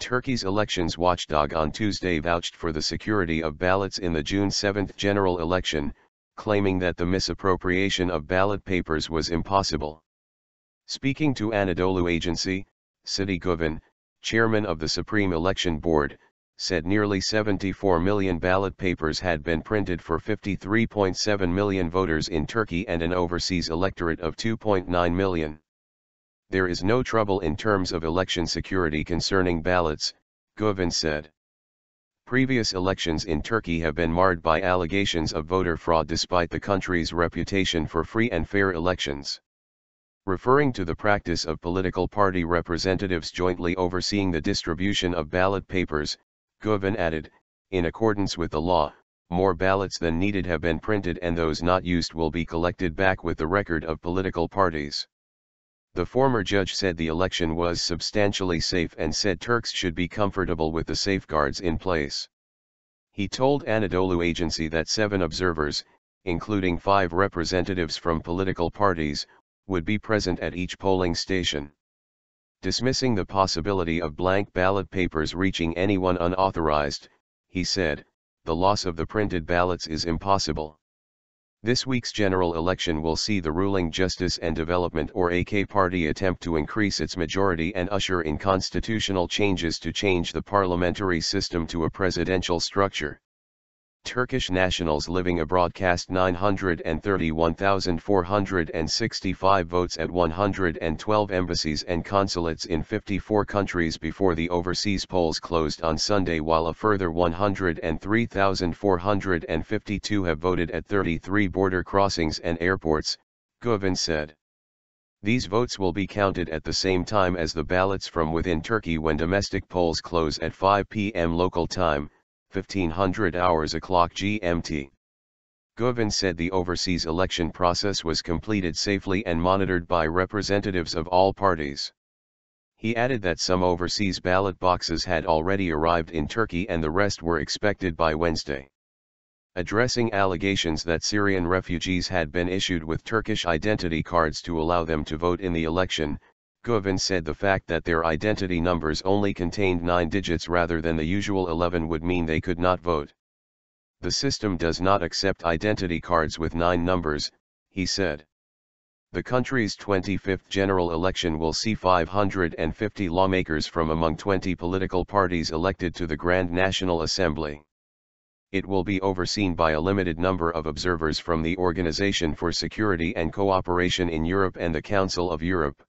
Turkey's elections watchdog on Tuesday vouched for the security of ballots in the June 7 general election, claiming that the misappropriation of ballot papers was impossible. Speaking to Anadolu Agency, Sadi Guven, chairman of the Supreme Election Board, said nearly 74 million ballot papers had been printed for 53.7 million voters in Turkey and an overseas electorate of 2.9 million. There is no trouble in terms of election security concerning ballots, Guven said. Previous elections in Turkey have been marred by allegations of voter fraud despite the country's reputation for free and fair elections. Referring to the practice of political party representatives jointly overseeing the distribution of ballot papers, Guven added, in accordance with the law, more ballots than needed have been printed and those not used will be collected back with the record of political parties. The former judge said the election was substantially safe and said Turks should be comfortable with the safeguards in place. He told Anadolu Agency that 7 observers, including 5 representatives from political parties, would be present at each polling station. Dismissing the possibility of blank ballot papers reaching anyone unauthorized, he said, the loss of the printed ballots is impossible. This week's general election will see the ruling Justice and Development or AK party attempt to increase its majority and usher in constitutional changes to change the parliamentary system to a presidential structure. Turkish nationals living abroad cast 931,465 votes at 112 embassies and consulates in 54 countries before the overseas polls closed on Sunday, while a further 103,452 have voted at 33 border crossings and airports, Guven said. These votes will be counted at the same time as the ballots from within Turkey when domestic polls close at 5 p.m. local time, 1500 hours o'clock GMT. Guven said the overseas election process was completed safely and monitored by representatives of all parties. He added that some overseas ballot boxes had already arrived in Turkey and the rest were expected by Wednesday. Addressing allegations that Syrian refugees had been issued with Turkish identity cards to allow them to vote in the election, Guven said the fact that their identity numbers only contained 9 digits rather than the usual 11 would mean they could not vote. The system does not accept identity cards with 9 numbers, he said. The country's 25th general election will see 550 lawmakers from among 20 political parties elected to the Grand National Assembly. It will be overseen by a limited number of observers from the Organization for Security and Cooperation in Europe and the Council of Europe.